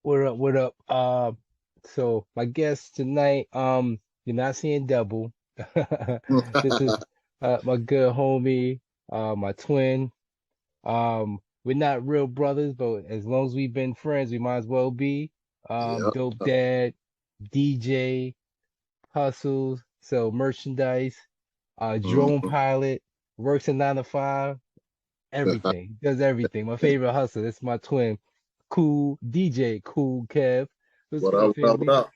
What up? What up? So my guest tonight, you're not seeing double. This is my good homie, my twin. We're not real brothers, but as long as we've been friends, we might as well be. Yeah. Dope dad, DJ, hustles, sell merchandise, drone Mhm. pilot, works a 9 to 5, everything, does everything. My favorite hustler, that's my twin, Cool DJ, Cool Kev. What's What good, up, what up, what family? up?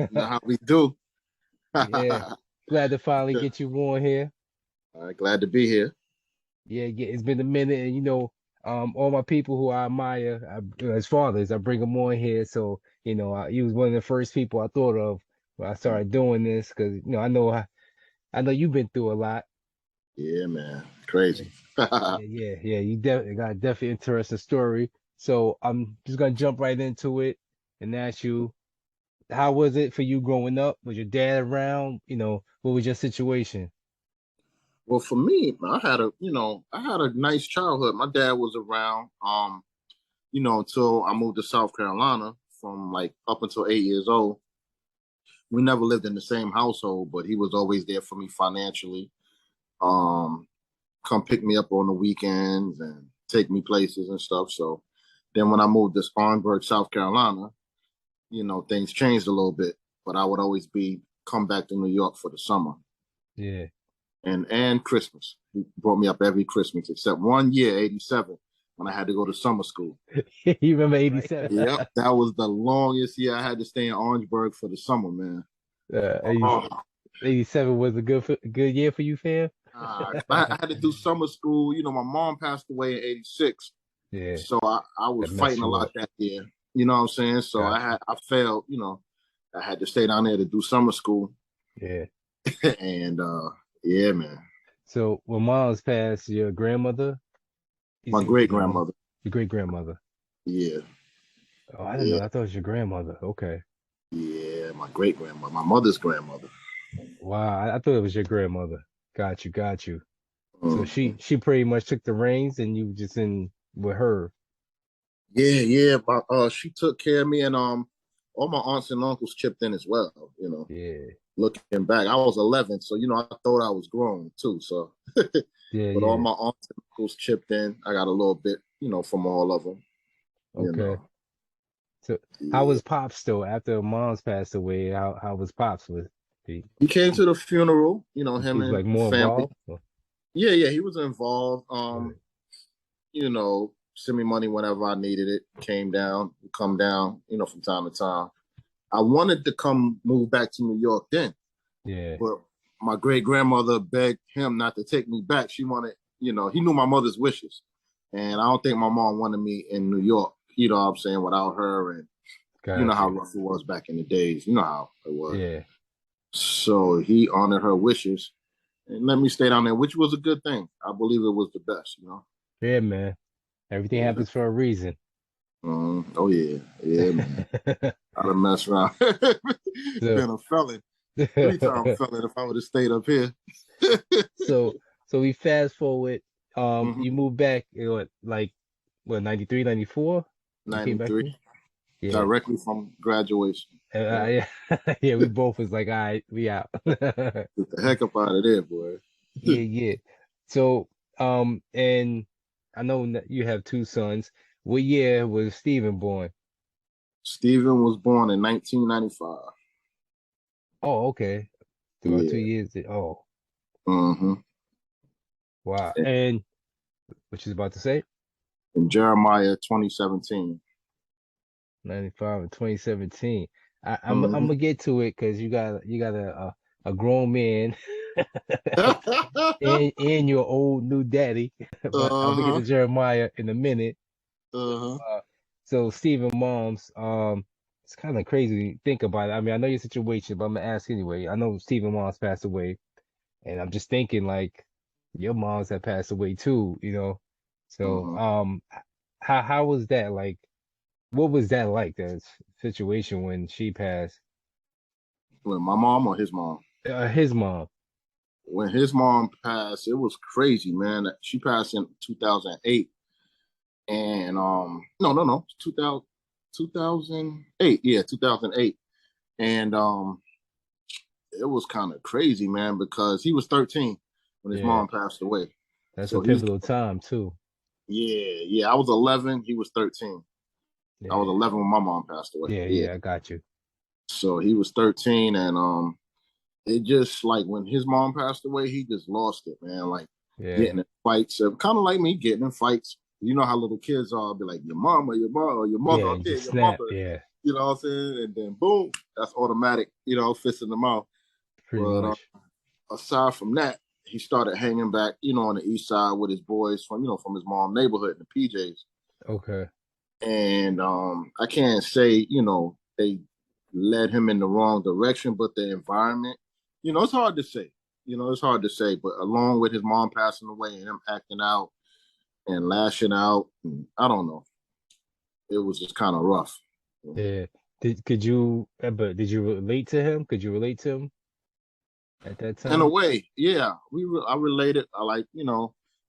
You know how we do. Yeah, glad to finally Yeah. get you on here. All right, glad to be here. Yeah, yeah, it's been a minute, and all my people who I admire, as fathers, I bring them on here. So, he was one of the first people I thought of when I started doing this, because I know you've been through a lot. Yeah, man. Yeah, Crazy. yeah. You got a definitely interesting story. So I'm just gonna jump right into it and ask you, how was it for you growing up? Was your dad around? What was your situation? Well, for me, I had a nice childhood. My dad was around, until I moved to South Carolina from like up until 8 years old. We never lived in the same household, but he was always there for me financially. Um, Come pick me up on the weekends and take me places and stuff. So then when I moved to Spartanburg, South Carolina, things changed a little bit, but I would always be come back to New York for the summer Yeah. and Christmas. He brought me up every Christmas except one year, 87, when I had to go to summer school. You remember Right. 87? Yep, that was the longest year I had to stay in Orangeburg for the summer, man. 80 Oh, 87 was a good year for you, fam? I had to do summer school. My mom passed away in 86. Yeah, So I was that messed fighting a you lot up. that year. You know what I'm saying? So Gotcha. I failed, I had to stay down there to do summer school. Yeah. And yeah, man. So when mom's passed, your grandmother, you My said great your mom, grandmother. your great grandmother. Yeah. Oh, I didn't know. Yeah. I thought it was your grandmother. Okay. Yeah. My great grandmother. My mother's grandmother. Wow, I thought it was your grandmother. Got you, got you. So she Mhm. she pretty much took the reins and you just in with her. Yeah, yeah. But she took care of me and all my aunts and uncles chipped in as well, Yeah, Looking back, I was 11, so I thought I was grown too. So, yeah, but all yeah. my aunts and uncles chipped in. I got a little bit, from all of them. You Okay. know, So how yeah. was Pops though after mom's passed away? How was Pops with he He came to the funeral. Him he's and like the more family. involved? Oh, Yeah, yeah, he was involved. good. Send me money whenever I needed it. Came down, come down, from time to time. I wanted to come move back to New York then, Yeah, but my great grandmother begged him not to take me back. She wanted, he knew my mother's wishes. And I don't think my mom wanted me in New York, what I'm saying, without her. And you know got how you. rough it was back in the days. You know how it was. Yeah, So he honored her wishes and let me stay down there, which was a good thing. I believe it was the best. yeah, man. Everything Yeah. happens for a reason. Oh yeah, yeah, man. I'd have messed around. So, Been a felon, 3-time felon if I would have stayed up here. so, so we fast forward. You hmm moved back, like what, 93, 94? You came back 93, here? Yeah. directly from graduation. Yeah. Yeah, yeah, we both was like, all right, we out. Get the heck up out of there, boy. Yeah, yeah. So, and I know that you have two sons. What year was Steven born? Stephen was born in 1995. Oh, okay. About two Yeah. years. Oh, hmm wow. And what you about to say? And Jeremiah 2017. 95 and 2017. I'm hmm gonna get to it because you got a grown man and your old new daddy, but I'm gonna get uh-huh. to Jeremiah in a minute. Uh-huh. So Stephen Mom's, it's kind of crazy to think about it. I mean, I know your situation, but I'm gonna ask anyway. I know Stephen Mom's passed away, and I'm just thinking like your moms have passed away too. So, Uh-huh. how was that like? What was that like? That situation when she passed? Well, my mom or his mom? His mom. When his mom passed, it was crazy, man. She passed in 2008. And no, 2000. 2008. Yeah, 2008. And it was kind of crazy, man, because he was 13 when his Yeah, mom passed away. that's a So he's pivotal time too. yeah. I was 11. He was 13. I was Yeah, 11 when my mom passed away. yeah, Yeah. yeah. I got you. So he was 13, and it just like when his mom passed away, he just lost it, man. Like Yeah, getting in fights, kind of like me getting in fights. You know how little kids are, be like your mom or your mom or your mother, yeah. or You yeah, just your snap. mother. Yeah, You know what I'm saying? And then boom, that's automatic. Fist in the mouth. pretty But much. aside from that, he started hanging back, on the east side with his boys from his mom neighborhood in the PJs. Okay. And I can't say, they led him in the wrong direction, but the environment, it's hard to say. It's hard to say. But along with his mom passing away and him acting out and lashing out, I don't know. It was just kind of rough. Yeah. Could you but did you relate to him? Could you relate to him at that In a time? way, yeah, I related. I like,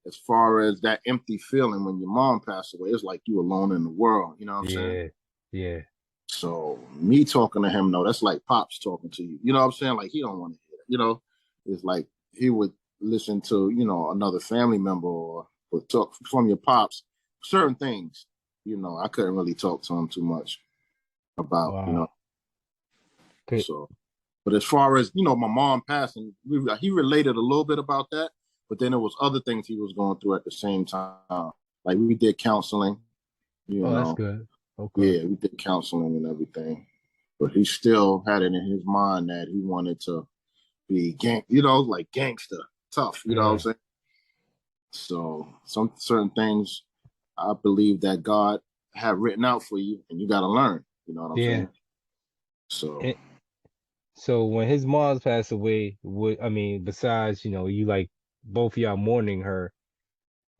as far as that empty feeling when your mom passed away, it's like you alone in the world. You know what I'm saying? Yeah, yeah, So me talking to him, no, that's like pops talking to you. You know what I'm saying? Like he don't want to hear it. It's like he would listen to another family member or talk from your pops certain things. I couldn't really talk to him too much about. wow. Could, So, but as far as my mom passing, he related a little bit about that, but then there was other things he was going through at the same time. Like we did counseling. You oh, that's know, good. Okay. yeah, we did counseling and everything. But he still had it in his mind that he wanted to be like gangster, tough. You know what I'm Yeah, saying? So some certain things I believe that God had written out for you, and you got to learn. You know what I'm yeah. saying? So And so when his mom's passed away, would I mean, besides, you like both of y'all mourning her,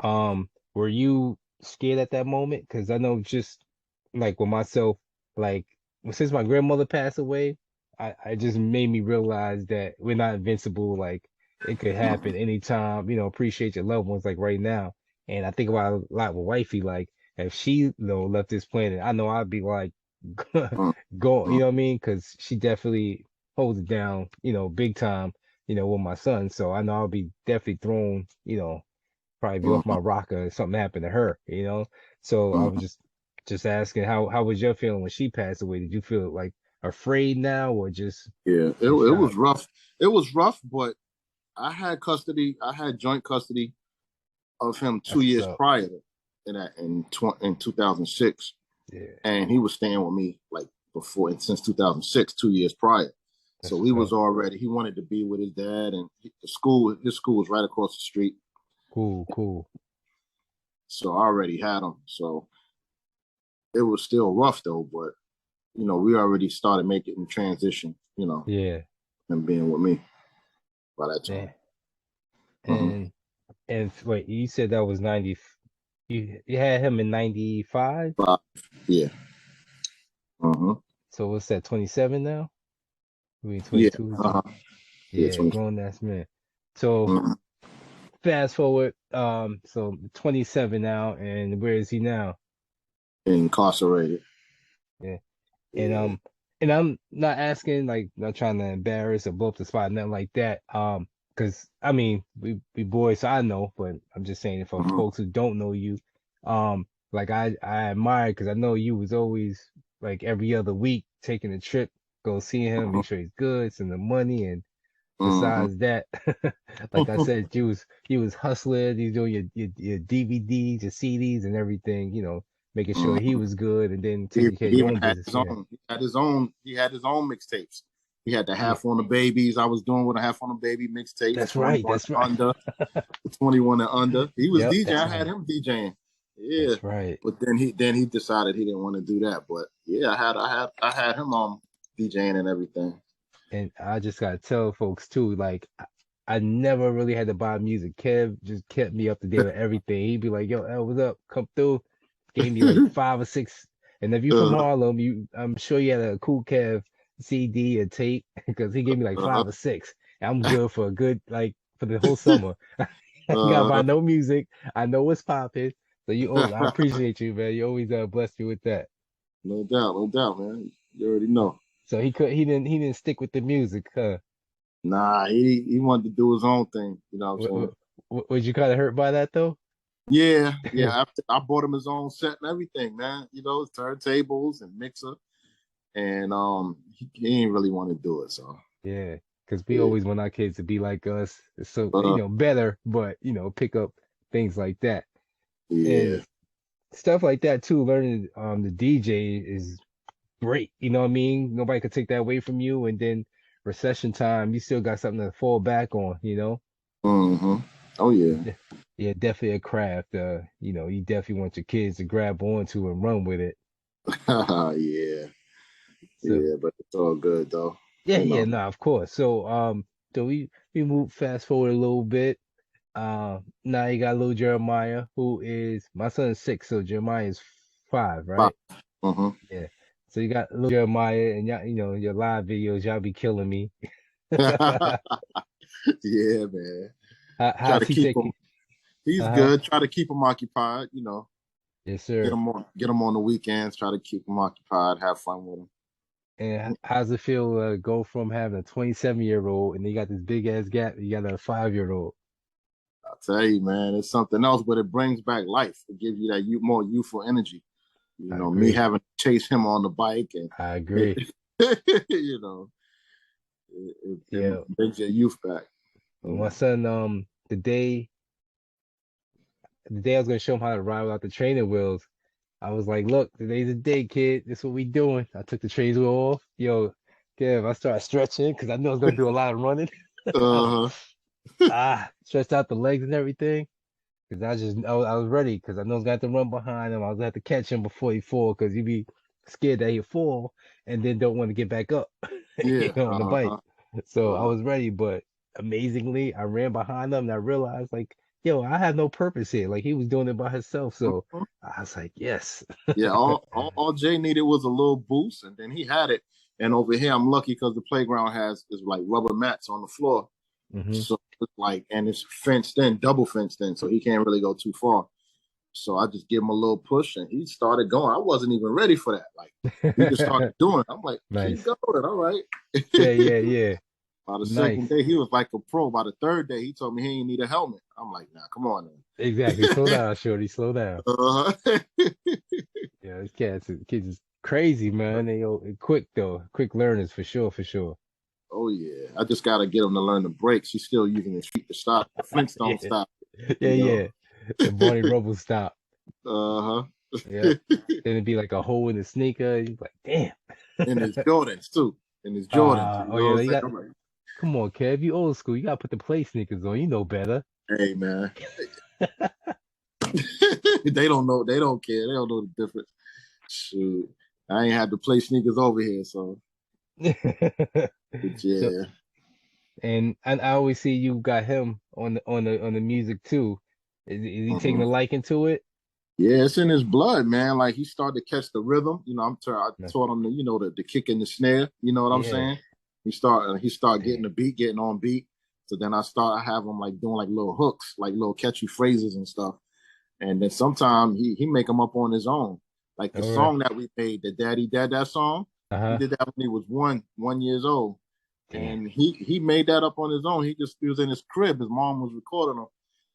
were you scared at that moment? Because I know just like with myself, like since my grandmother passed away, I just made me realize that we're not invincible. Like it could happen anytime. Appreciate your loved ones like right now. And I think about it a lot with wifey. Like if she, left this planet, I know I'd be like mm, go. You mm, know what I mean? Because she definitely holds it down. Big time. With my son. So I know I'll be definitely thrown. Probably be off my mm, rocker if something happened to her. So I was mm. just asking how was your feeling when she passed away? Did you feel like afraid now or just Yeah, it in was shock? rough. It was rough, but I had custody. I had joint custody of him two That's what's years up. prior in 2006, Yeah, and he was staying with me like before and since 2006, 2 years prior. that's So what's up. he wanted to be with his dad, and his school was right across the street. Cool, cool. So I already had him. So it was still rough though, but we already started making the transition, Yeah, and being with me by that time. man. Mm-hmm. And wait, you said that was 90. You had him in 95? But yeah. Mm-hmm. So what's that, 27 now? We Yeah. 22? Uh-huh. Yeah. Yeah, 20. grown ass man. So Mm-hmm. fast forward, so 27 now, and where is he now? Incarcerated. Yeah. And Yeah. I'm not asking like not trying to embarrass or blow up the spot, nothing like that. Because I mean we boys, so I know, but I'm just saying for Mm-hmm. folks who don't know you, like I admire because I know you was always like every other week taking a trip, go see him, Mm-hmm. make sure he's good, send him money, and Mm-hmm. besides that, like I said, you was hustling, you doing your DVDs, your CDs, and everything, making sure he Mm-hmm. was good, and then He taking care of your even own had business. his Yeah, own. He had his own mixtapes. He had the yeah, half on the babies. I was doing with a half on the baby mixtape. that's right, 21 that's right. and under. 21 and under. He was Yep, DJing. that's I had right, him DJing. Yeah. that's right. But then he decided he didn't want to do that. But yeah, I had him on DJing and everything. And I just gotta tell folks too, like I never really had to buy music. Kev just kept me up to date with everything. He'd be like, "Yo, El, what's up? Come through." Gave me like 5 or 6. And if you from uh, Harlem, I'm sure you had a Cool Kev CD or tape because he gave me like uh, 5 or 6. And I'm good for a good like for the whole summer. I ain't gotta buy uh, no music. I know what's popping. So I appreciate you, man. You always bless me with that. no doubt, man. You already know. So he didn't stick with the music, huh? Nah, he wanted to do his own thing. You know what I'm saying? Was you kind of hurt by that though? Yeah, yeah. After I bought him his own set and everything, man. You know, turntables and mixer, and he didn't really want to do it. So Yeah, because we yeah, always want our kids to be like us, so but better, but pick up things like that and yeah, stuff like that too. Learning the DJ is great. You know what I mean? Nobody could take that away from you, and then recession time, you still got something to fall back on. hmm. Oh yeah, De- yeah, definitely a craft. You definitely want your kids to grab onto and run with it. yeah, So yeah. But it's all good though. yeah, You yeah, know. no, of course. So we move fast forward a little bit. Now you got little Jeremiah, who is my son is 6, so Jeremiah is 5, Bye. right? Hmm. Yeah. So you got little Jeremiah, and y'all, your live videos, y'all be killing me. Yeah, man. Try How's to he keep him. taking? He's Uh-huh. good. Try to keep him occupied. You know, Yes, sir. get him on the weekends. Try to keep him occupied. Have fun with him. And how's it feel go from having a 27-year-old and then you got this big ass gap, you got a 5-year-old? I tell you, man, it's something else, but it brings back life. It gives you that more youthful energy. You I know, me agree. having to chase him on the bike, and I agree. you know, Yeah. it brings your youth back. Well, my Mm. son, the day I was gonna show him how to ride without the training wheels, I was like, look, today's the day, kid. This is what we doing. I took the training wheel off. Yo, Kev, I started stretching because I knew I was gonna do a lot of running. Uh-huh. Stretched out the legs and everything. Because I was ready because I know I was going to have to run behind him. I was going to have to catch him before he fall because you'd be scared that he'd fall and then don't want to get back up, Yeah. on the bike. Uh-huh. So I Uh-huh. was ready, but amazingly, I ran behind him and I realized, like, yo, I have no purpose here. Like, he was doing it by himself. So I was like, yes. Yeah, all Jay needed was a little boost, and then he had it. And over here, I'm lucky because the playground has is like rubber mats on the floor, Hmm. so it's like, and it's fenced in, double fenced in, so he can't really go too far. So I just give him a little push, and he started going. I wasn't even ready for that. Like he just started doing it. I'm like, keep Nice. going, all right. Yeah, yeah, yeah. By the second Nice. day, he was like a pro. By the third day, he told me he didn't need a helmet. I'm like, nah, come on, Exactly. Slow man. down, shorty. Slow down. uh, Yeah, kids is crazy, man. Quick though, quick learners for sure, for sure. oh yeah, I just gotta get him to learn the brakes. He's still using his feet to stop. The Yeah, Flintstone stop, yeah, you know. yeah. The Barney Rubble stop. Uh Yep. huh. Then it'd be like a hole in the sneaker. You're like, damn. And his Jordans too. And his Jordans. You Oh know what yeah, I'm you saying? got. I'm like, Come on, Kev. You old school. You gotta put the play sneakers on. You know better. hey man, they don't know. They don't care. They don't know the difference. Shoot, I ain't had to play sneakers over here, so but So, yeah. and I always see you got him on the music too. Is he taking Mhm. a liking to it? Yeah, it's in his blood, man. Like he started to catch the rhythm. You know, I No. taught him the kick and the snare. You know what I'm Yeah. saying? He started getting Dang. the beat, getting on beat. So then I have him like doing like little hooks, like little catchy phrases and stuff. And then sometimes he make them up on his own. Like the All right. song that we made, the Daddy Dad that song, he Uh-huh. did that when he was one years old, Damn. and he made that up on his own. He was in his crib. His mom was recording him,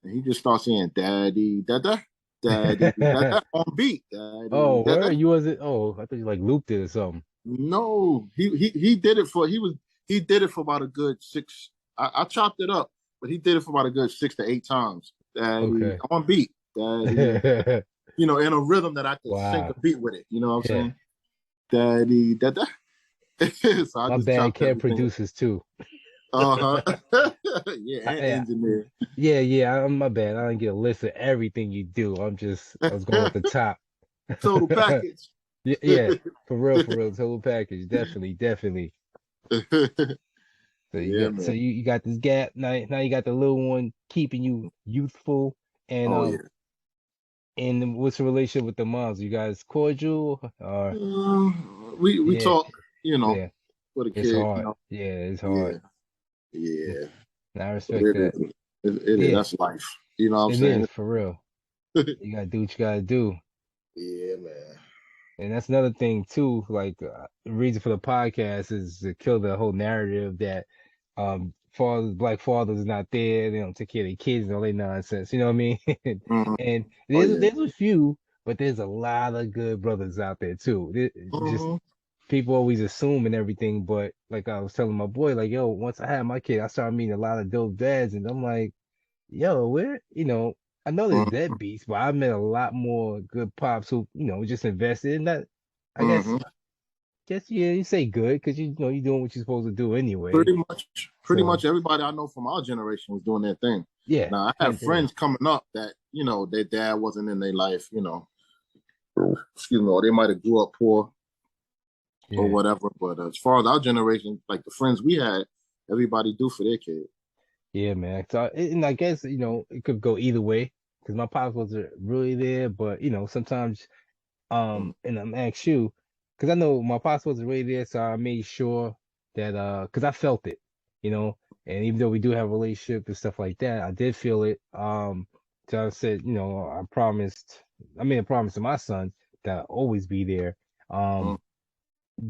and he just started saying Daddy Dada, Daddy Dada on beat, Daddy Oh, where Dada. you wasn't? Oh, I thought you like looped it or something. No, he did it for he did it for about a good six. I chopped it up, but he did it for about a good 6 to 8 times. Daddy Okay. on beat, Daddy, in a rhythm that I could sync Wow. a beat with it. You know what I'm Yeah. saying? Daddy, da da. So I My just bad. chopped Cat everything. producers too. Uh huh. Yeah, and Yeah. engineer. Yeah, yeah. I'm my bad. I didn't get a list of everything you do. I was going off the top. Total package. Yeah, yeah. For real. Total package. Definitely, definitely. So Yeah, man. you got this gap. Now you got the little one keeping you youthful. And Oh yeah. what's the relationship with the moms? You guys cordial? Or We yeah, talk, you know, yeah. for the It's kid. hard. Yeah, it's hard. Yeah, yeah. And I But respect that. it is. Yeah, That's life. You know what I'm it saying? is for real. You gotta do what you gotta do. Yeah, man. And that's another thing too. Like the reason for the podcast is to kill the whole narrative that fathers, black fathers, not there. They don't take care of their kids and all that nonsense. You know what I mean? Mhm. And Oh there's yeah. there's a few, but there's a lot of good brothers out there too. Just Hmm. people always assume and everything, but like I was telling my boy, like, yo, once I had my kid, I started meeting a lot of dope dads, and I'm like, yo, where, I know there's deadbeats, but I met a lot more good pops who, just invested in that. I Hmm. guess, yeah, you say good because you know you're doing what you're supposed to do anyway. Pretty much So everybody I know from our generation was doing their thing. yeah, Now I have same thing. friends coming up that their dad wasn't in their life. Excuse me, or they might have grew up poor or Yeah, whatever. But as far as our generation, like the friends we had, everybody do for their kid. yeah, man. So and I guess it could go either way because my pops wasn't really there, but sometimes Mm, and I'm ask you, because I know my pops wasn't really there, so I made sure that because I felt it, you know, and even though we do have a relationship and stuff like that, I did feel it. So I said, I made a promise to my son that I'll always be there. mm. Um,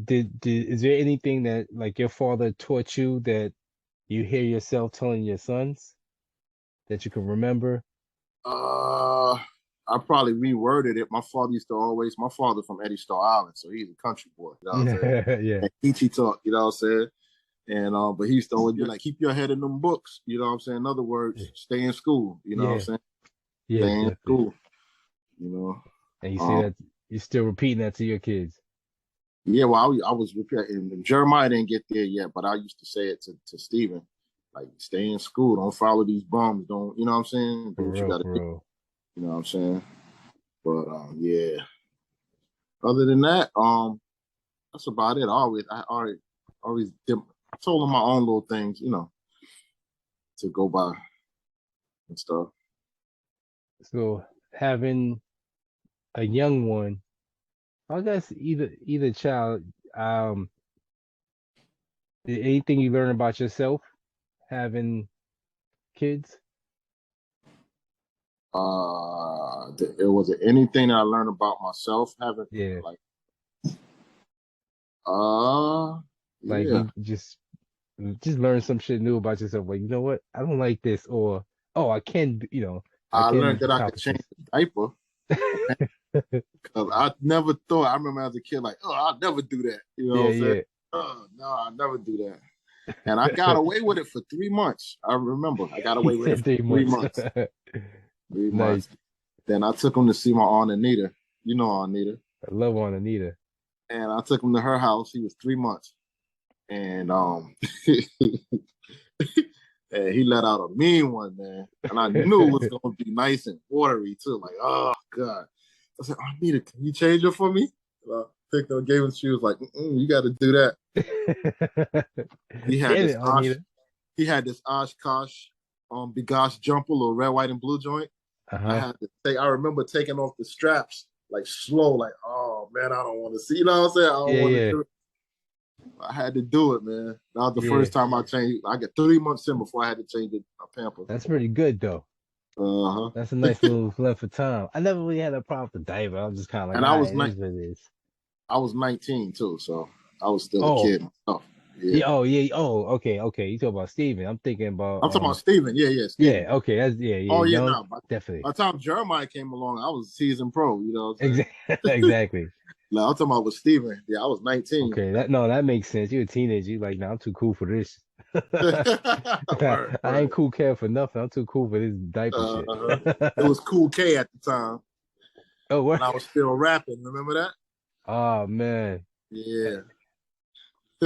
is there anything that like your father taught you that you hear yourself telling your sons that you can remember? Uh, I probably reworded it. My father from Eddie Star Island, so he's a country boy. You know what I'm saying? Yeah, And Peachy talk. You know what I'm saying? And but he used to always be like, keep your head in them books. You know what I'm saying? In other words, stay in school. You know what I'm yeah, saying? yeah, Stay in definitely. school. You know. And you say Um, that you're still repeating that to your kids. yeah, well, I was repeating. Jeremiah didn't get there yet, but I used to say it to Stephen, like, stay in school. Don't follow these bums. Don't, you know what I'm saying? Do For what you real, got to for do. real. You know what I'm saying? But yeah. Other than that, that's about it. I always told him my own little things, to go by and stuff. So having a young one, I guess either child, um, anything you learn about yourself having kids? It was anything that I learned about myself having Yeah, like uh like yeah. you just learn some shit new about yourself. Like, you know what? I don't like this, or oh, I I learned can that I could accomplish change this. the diaper. Cause I never thought. I remember as a kid, like, oh, I'll never do that. You know what Yeah, I'm saying? yeah. Oh, no, I'll never do that. And I got away with it for 3 months. I remember I got He away with it said for three three months. months. Three Nice. months. Then I took him to see my aunt Anita. You know Aunt Anita. I love on Anita. And I took him to her house. He was 3 months. And and he let out a mean one, man. And I knew it was gonna be nice and watery too. Like, oh God. I said, oh, Anita, can you change it for me? Picked up, gave him. She was like, you got to do that. He had Damn this it, Osh. Anita. He had this Oshkosh, Bigosh jumper, little red, white, and blue joint. I Uh-huh. had to take. I remember taking off the straps like slow, like, oh man, I don't want to see. You know what I'm saying? I don't Yeah, want to yeah, do it. I had to do it, man. That was the yeah. first time I changed. I got 3 months in before I had to change a pamper. That's pretty good though. Uh That's a huh. nice little length of time. I never really had a problem with the diaper. I was just kind of like, And all right, it is what it is. I was 19 too, so I was still a Oh, kid myself. Yeah. yeah, oh yeah, oh, okay, okay. You talk about Steven. I'm thinking about I'm talking about Steven. Yeah, yeah, yeah, Steven. okay, that's yeah, yeah, Oh yeah, young, no. definitely. By the time Jeremiah came along, I was a seasoned pro. You know what I'm saying? Exactly, exactly. Like, I'm talking about with Steven. Yeah, I was 19. Okay, that makes sense. You're a teenager. You like, nah, I'm too cool for this. Word, I ain't word. cool care for nothing. I'm too cool for this diaper shit. It was Cool K at the time Oh, what? when I was still rapping. Remember that? Oh man. Yeah.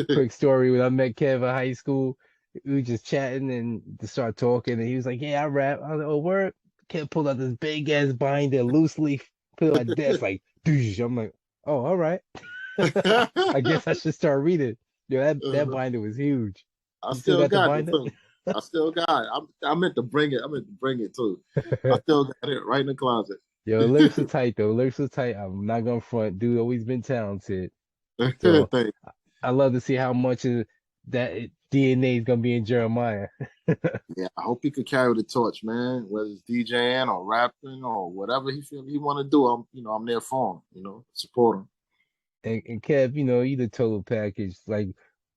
Quick story when I met Kev in high school, we were just chatting and just started talking, and he was like, "Yeah, I rap." I was like, "Oh, word." Kev pulled out this big ass binder, loose leaf, put it on my desk, like, "Doosh." I'm like, "Oh, all right." I guess I should start reading. Yo, that binder was huge. I You still still got the got it binder? too. I still got it. I meant to bring it. I meant to bring it too. I still got it right in the closet. Yo, lyrics are tight though. Lyrics are tight. I'm not gonna front. Dude, always been talented. So Thank I love to see how much of that DNA is gonna be in Jeremiah. Yeah, I hope he could carry the torch, man. Whether it's DJing or rapping or whatever he feel he want to do, I'm there for him. Support him. And Kev, you the total package. Like,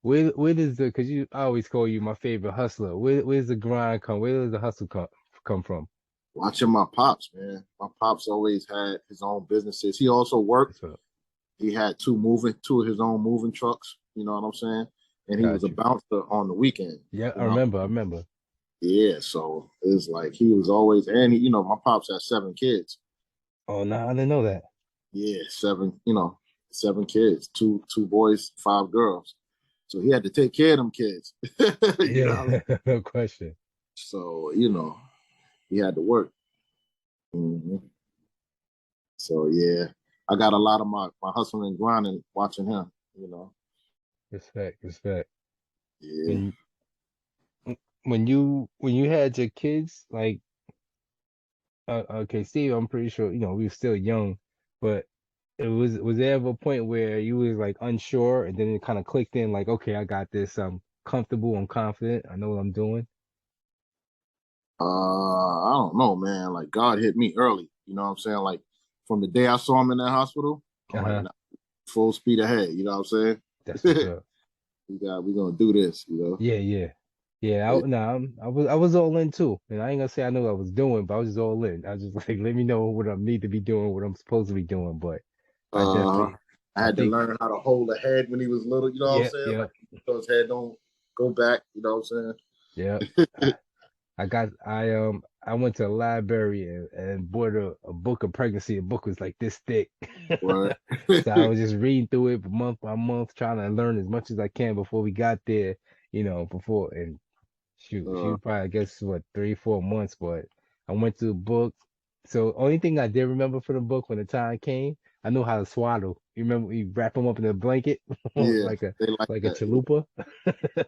where does the? Because I always call you my favorite hustler. Where's the grind come? Where does the hustle come from? Watching my pops, man. My pops always had his own businesses. He also worked. That's what He had two of his own moving trucks. You know what I'm saying? And he was a got you. bouncer on the weekend. Yeah, You I know? remember. I remember. Yeah. So it's like he was always, and my pops had 7 kids. Oh no, I didn't know that. Yeah, seven. 7 kids, two boys, 5 girls. So he had to take care of them kids. you know. Yeah, no question. So he had to work. Mhm. So yeah, I got a lot of my hustling and grinding watching him. You know. Respect, respect. Yeah. When when you had your kids, like okay, Steve, I'm pretty sure, we were still young, but was there ever a point where you was like unsure and then it kind of clicked in like, okay, I got this, I'm comfortable, I'm confident, I know what I'm doing. I don't know, man. Like God hit me early. You know what I'm saying? Like from the day I saw him in that hospital, I'm like, Uh-huh. nah, full speed ahead. You know what I'm That's what's saying? up. we're gonna do this. Yeah, yeah. Yeah, Yeah. I was all in too. And I ain't gonna say I knew what I was doing, but I was just all in. I was just like, let me know what I need to be doing, what I'm supposed to be doing. But I Uh, definitely I I had to think learn how to hold the head when he was little. You know what I'm yeah, saying? yeah, Like so his head don't go back. You know what I'm yeah. saying? I went to the library and bought a book of pregnancy. A book was like this thick. Right. So I was just reading through it month by month, trying to learn as much as I can before we got there, before and shoot, she uh, was probably I guess what 3, 4 months, but I went through the book. So only thing I did remember from the book when the time came, I knew how to swaddle. You remember you wrap them up in a blanket yeah, like a they like like a that. chalupa.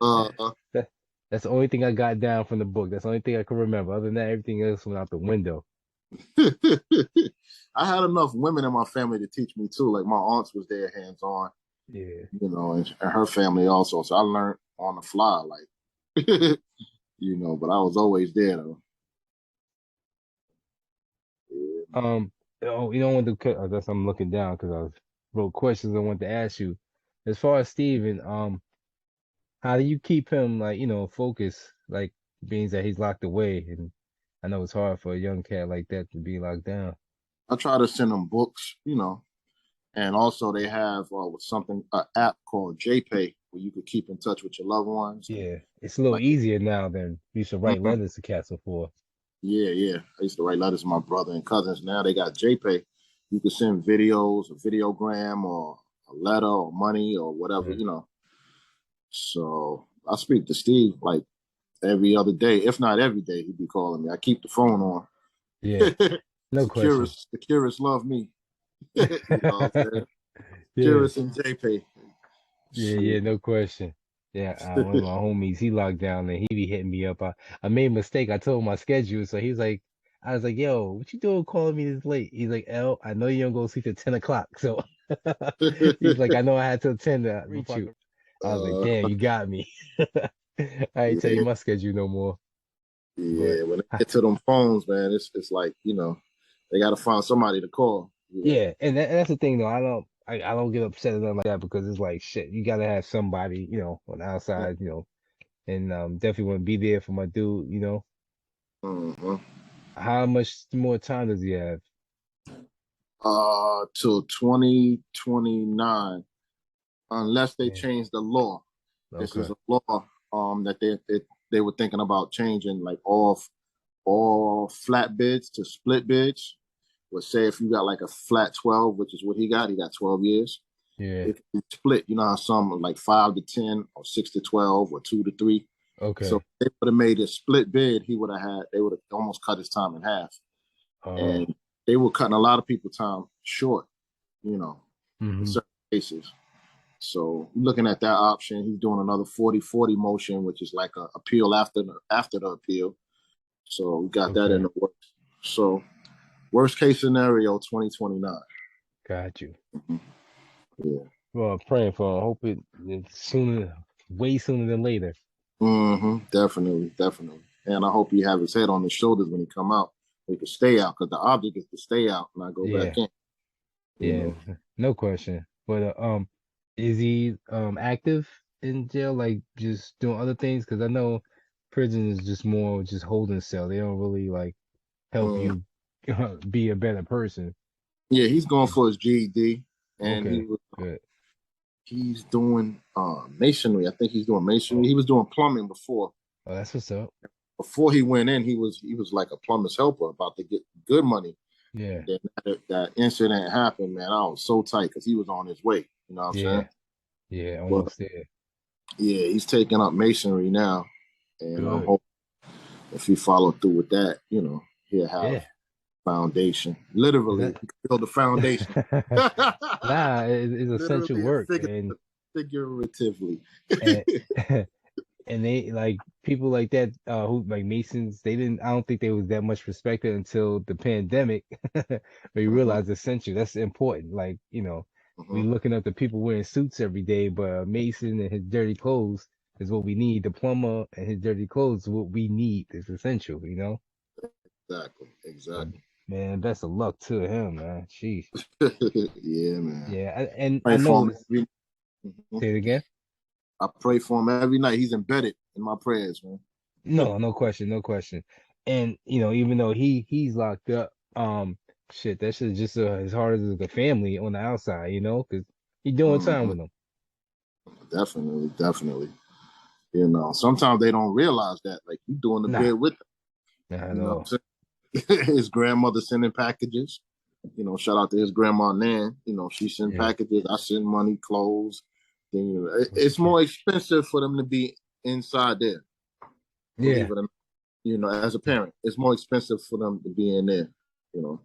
Uh, That, that's the only thing I got down from the book. That's the only thing I can remember. Other than that, everything else went out the window. I had enough women in my family to teach me too. Like my aunts was there hands on, Yeah. and her family also. So I learned on the fly, like, but I was always there though. Yeah. Um. Oh, want to? I guess I'm looking down because I was wrote questions I wanted to ask you. As far as Steven, how do you keep him like focused? Like, being that he's locked away, and I know it's hard for a young cat like that to be locked down. I try to send them books, and also they have something an app called JPay where you could keep in touch with your loved ones and Yeah, it's a little like, easier now than we used to write mhm. letters to cats before. Yeah, yeah. I used to write letters to my brother and cousins. Now they got JPay. You can send videos, a videogram, or a letter, or money, or whatever, Uh, So I speak to Steve like every other day, if not every day. He'd be calling me. I keep the phone on. yeah, no question. Securus love me. you know what I'm saying? Yeah. Securus and JPay. Yeah, Shoot. yeah, no question. Yeah, one of my homies, he locked down and he be hitting me up. I made a mistake. I told him my schedule, so he's like, I was like, yo, what you doing calling me this late? He's like, L, I know you don't go to sleep till 10 o'clock. So he's like, I know I had till 10 to reach you. I was like, uh, damn, you got me. I ain't tell you yeah, my schedule no more. But yeah. When they get to them phones, man, it's like they got to find somebody to call. yeah, and that's the thing though. I don't get upset at them like that because it's like shit. You gotta have somebody, on the outside, and definitely want to be there for my dude. Mm-hmm. How much more time does he have? Till 2029, unless they Yeah. change the law. This is Okay. a law that they were thinking about changing, like all flat bids to split bids. Would say if you got like a flat 12, which is what he got 12 years. Yeah. It can be split. You know how some are like 5 to 10 or 6 to 12 or 2 to 3. So Okay. if they would have made a split bid, they would have almost cut his time in half. Oh. And they were cutting a lot of people time short, in Hmm. certain cases. So looking at that option, he's doing another 40-40 motion, which is like a appeal after the appeal. So we got that in Okay. the works. So worst case scenario, 2029. Got you. Yeah. Well, I'm praying for him. I hope it's sooner, way sooner than later. Definitely, definitely. And I hope he have his head on his shoulders when he come out. He can stay out because the object is to stay out, not go back Yeah. in. You Yeah. know. No question. But is he active in jail, like just doing other things? Because I know prison is just more just holding cell. They don't really like help Mm. you be a better person. Yeah, he's going for his GED, and Okay, good. he's doing masonry. I think he's doing masonry. Oh, He was doing plumbing before. oh, that's what's up. Before he went in, he was like a plumber's helper, about to get good money. Yeah, And then that incident happened, man. I was so tight because he was on his way. You know what I'm saying? yeah, yeah. But Almost there. yeah, he's taking up masonry now, and I'm Good. hoping if he follow through with that, he'll have Yeah. foundation. Literally, That, he can build a foundation. nah, it's essential Literally and work, figuratively. and and they like people like that who like Masons. They didn't. I don't think they was that much respected until the pandemic, where you Mhm, realize essential. That's important. Like we mhm. looking up the people wearing suits every day, but a Mason and his dirty clothes is what we need. The plumber and his dirty clothes is what we need. It's essential. Exactly, But exactly. man, best of luck to him, man. Jeez. Yeah, man. Yeah, and I Pray for know him it's every. Mhm. say it again. I pray for him every night. He's embedded in my prayers, man. No, no question, no question. And even though he's locked up, shit, that shit's just as hard as the family on the outside, because he doing time Mhm. with them. Definitely, definitely. Sometimes they don't realize that, like, you doing the Nah, bid with them. not You at know all. what I'm saying? His grandmother sending packages. Shout out to his grandma Nan. She send Yeah, packages. I send money, clothes. Then that's the it's shit. more expensive for them to be inside there. Believe Yeah, it or not. As a parent, it's more expensive for them to be in there. You know,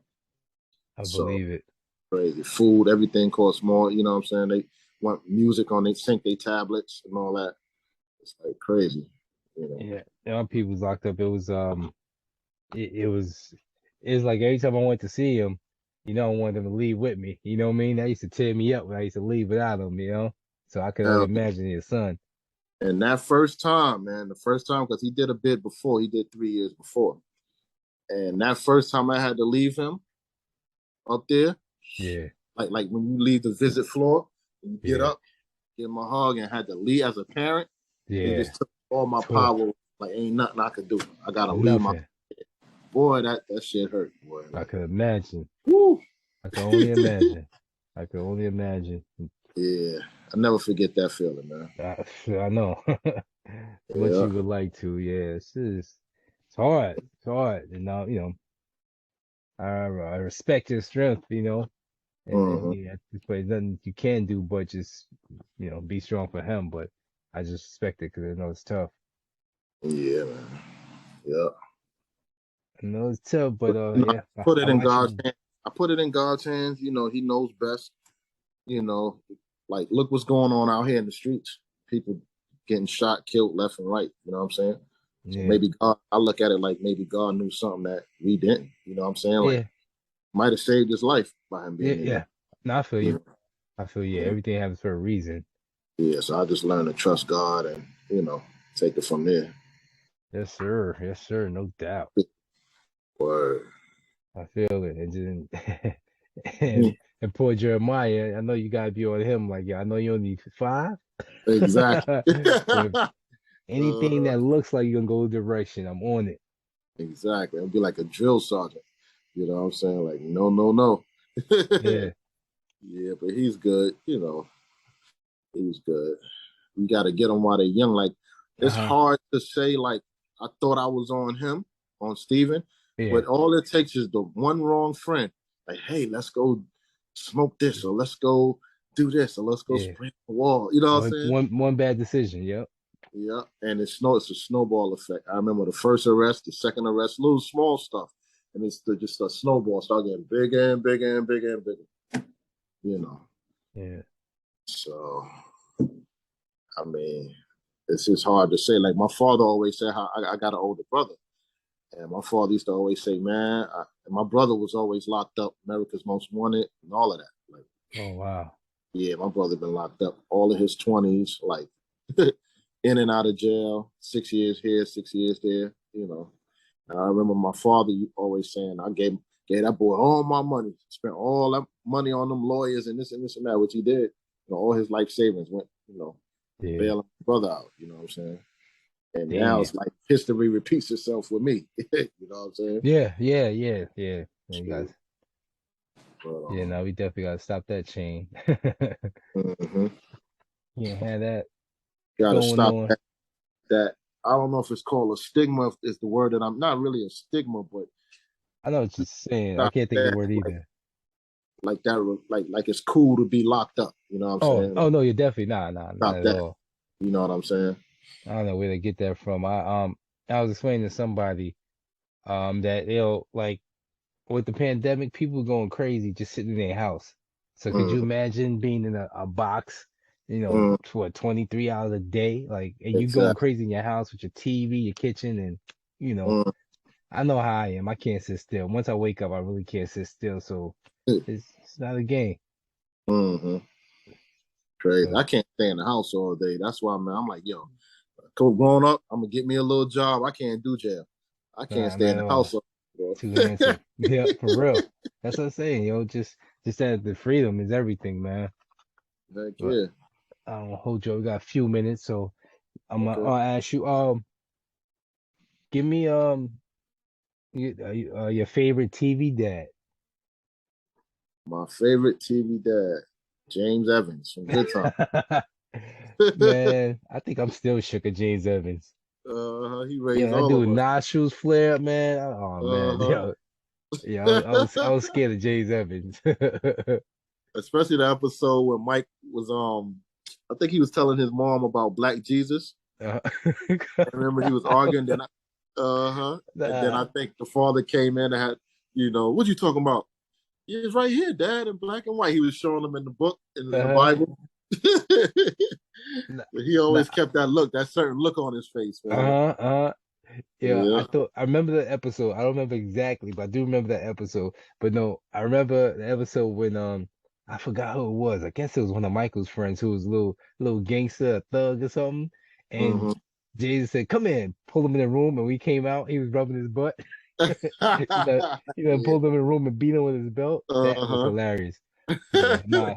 I so believe it. crazy. Food, everything costs more. You know what I'm saying? They want music on they sync their tablets and all that. It's like crazy. You know. Yeah, our people's locked up. It was like every time I went to see him, I wanted them to leave with me. You know what I mean? That used to tear me up when I used to leave without him. So I could only Hell, imagine his son. and that first time, man, the first time because he did a bid before, he did 3 years before, and that first time I had to leave him up there, Yeah, like when you leave the visit floor, and you get yeah, up, give him a hug, and had to leave as a parent, it yeah. just took all my power. Like ain't nothing I could do. I gotta leave my Nothing. boy. That shit hurt, boy. I Like, could imagine. woo. I can only imagine. I can only imagine. Yeah, I never forget that feeling, man. I know. As much Yeah. you would like to, yeah. It's hard. It's hard. And now, I respect your strength, and Hmm. yeah, there's nothing you can do but just, be strong for him. But I just respect it because I know it's tough. Yeah, man. Yeah. I know it's tough, but I yeah, put I it in watch God's him. hands. I put it in God's hands. He knows best. You know, like look what's going on out here in the streets. People getting shot, killed left and right. You know what I'm saying? So Yeah, maybe God, I look at it like maybe God knew something that we didn't. You know what I'm saying? Like yeah, might have saved his life by him yeah, being in there. yeah. No, I feel You you. know? I feel you. Yeah. Everything happens for a reason. Yeah. So I just learned to trust God and take it from there. Yes, sir. Yes, sir. No doubt. Word. I feel it. And then, Yeah, and poor Jeremiah, I know you gotta be on him. Like, yeah, I know you only five. exactly. But anything that looks like you're gonna go direction, I'm on it. Exactly. It'll be like a drill sergeant. You know what I'm saying? Like, no, no, no. Yeah. Yeah, but he's good. He's good. You got to get them while they're young. Like, it's Uh-huh. hard to say, like, I thought I was on him, on Steven, Yeah. but all it takes is the one wrong friend. Like, hey, let's go smoke this, or let's go do this, or let's go Yeah. spray the wall. You know what I'm One saying? one one bad decision. Yep. Yeah. And it's a snowball effect. I remember the first arrest, the second arrest, little small stuff. And just a snowball start getting bigger and bigger and bigger and bigger, you know. Yeah. So, I mean, it's just hard to say. Like my father always said, how I got an older brother, and my father used to always say, "Man," and my brother was always locked up, America's Most Wanted, and all of that. Like, Oh wow. yeah, my brother been locked up all of his 20s, like in and out of jail, 6 years here, 6 years there. And I remember my father always saying, Gave that boy all my money. Spent all that money on them lawyers and this and that, which he did. All his life savings went, Yeah. bailing my brother out. You know what I'm saying? And now Damn. it's like history repeats itself with me. You know what I'm saying? Yeah, yeah, yeah, yeah. Yeah, you guys. True. But Yeah, no, we definitely gotta stop that chain. mhm. Can't have that Gotta going stop on. that. I don't know if it's called a stigma, is the word that I'm not really a stigma, but I know what you're saying. I stop can't think of the that word like either. that like it's cool to be locked up. You know what I'm Oh, saying? oh no, you're definitely not Stop at that. all. You know what I'm saying? I don't know where they get that from. I was explaining to somebody that they'll like with the pandemic, people going crazy just sitting in their house. So could you Mm, imagine being in a box, mm, for 23 hours a day, like, and you going exactly. crazy in your house with your TV, your kitchen, and you know, Mm, I know how I am. I can't sit still. Once I wake up, I really can't sit still. So it's not a game. mm-hmm. Crazy. But I can't stay in the house all day. That's why, man. I'm like, yo, growing up, I'm gonna get me a little job. I can't do jail. I can't nah, stay not in at the all. house all day, Too bro. handsome. Yeah, for real. That's what I'm saying, just that the freedom is everything, man. Heck But yeah. I don't hold you. We got a few minutes, so Okay. I'll ask you. Give me your favorite TV dad. My favorite TV dad, James Evans from Good Time. Man, I think I'm still shook at James Evans. He Yo, raised that all dude of us. nostrils flare up, man. Oh man, Uh yo, yeah, I huh. was scared of James Evans. Especially the episode where Mike was I think he was telling his mom about Black Jesus. Uh, I remember he was arguing. Then and then I nah, think the father came in and had, what you talking about? Yeah, it's right here, Dad, in black and white. He was showing them in the book, in the uh, Bible. nah, But he nah, always kept that certain look on his face, man. uh. Yeah, Yeah. I remember the episode. I don't remember exactly, but I do remember that episode. But no, I remember the episode when I forgot who it was. I guess it was one of Michael's friends who was a little gangster, a thug or something. And Mm-hmm. Jason said, "Come in." Pulled him in the room, and we came out. He was rubbing his butt. You know, Yeah. pulled him in the room and beat him with his belt. That was Uh-huh. hilarious. Yeah, nah,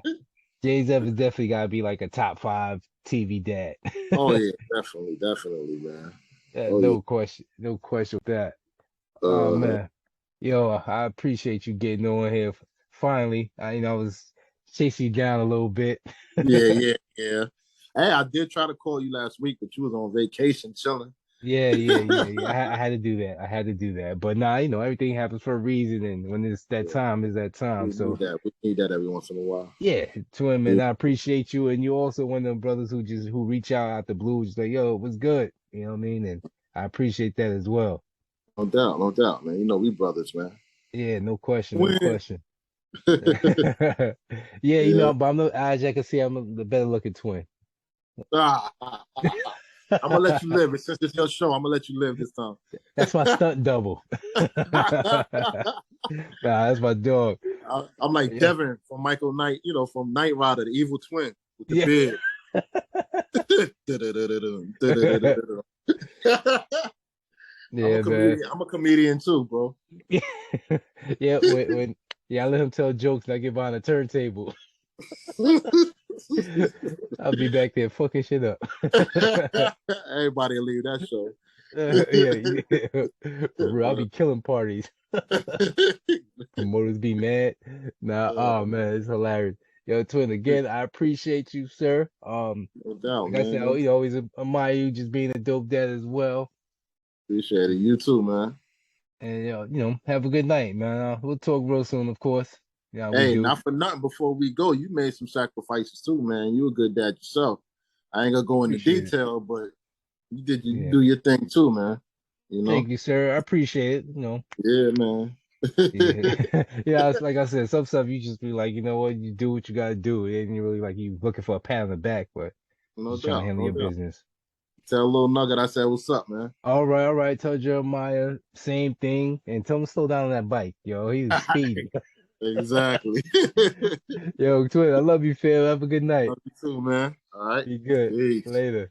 Jay's Evans definitely gotta be like a top five TV dad. Oh yeah, definitely, definitely, man. Oh yeah. No question, no question with that. Oh Uh-huh. man, yo, I appreciate you getting on here. Finally, I was chasing you down a little bit. Yeah, yeah, yeah. Hey, I did try to call you last week, but you was on vacation chilling. Yeah, yeah, yeah, yeah. I had to do that. I had to do that. But now, everything happens for a reason, and when it's that Yeah, time, is that time. we need So that. We need that every once in a while. yeah, twin Yeah, man, I appreciate you, and you also one of them brothers who reach out the blue, just like, yo, what's good? You know what I mean? And I appreciate that as well. no doubt, no doubt, man. We brothers, man. Yeah, no question, no Win. question. Yeah, Yeah. but as I can see, the better looking twin. I'm gonna let you live. It since it's your show, I'm gonna let you live this time. That's my stunt double. Nah, that's my dog. I'm like Yeah. Devin from Michael Knight, from Knight Rider, the evil twin with the Yeah. beard. I'm a Yeah, man. comedian. I'm a comedian too, bro. Yeah, yeah, I let him tell jokes and I get behind the turntable. I'll be back there fucking shit up. Everybody leave that show. Yeah, yeah. For real, I'll be killing parties. Promoters be mad. Nah, oh man, it's hilarious. Yo, twin, again, I appreciate you, sir. No doubt, Like I man. said, No, always admire you just being a dope dad as well. appreciate it. You too, man. And have a good night, man. We'll talk real soon, of course. Yeah, we Hey, do. not for nothing. Before we go, you made some sacrifices too, man. You a good dad yourself. I ain't gonna go into Appreciate it. detail, but you Yeah. do your thing too, man. You know? Thank you, sir. I appreciate it. Yeah, man. Yeah. Yeah, it's like I said, some stuff you just be like, you know what, you do what you gotta do. It ain't really like you looking for a pat on the back, but No just trying to doubt, handle no your doubt. business. Tell a little nugget I said, what's up, man? All right. Tell Jeremiah, same thing. And tell him to slow down on that bike, yo. He's speeding. Exactly. Yo, twin, I love you, fam. Have a good night. Love you too, man. All right. Be good. Peace. Later.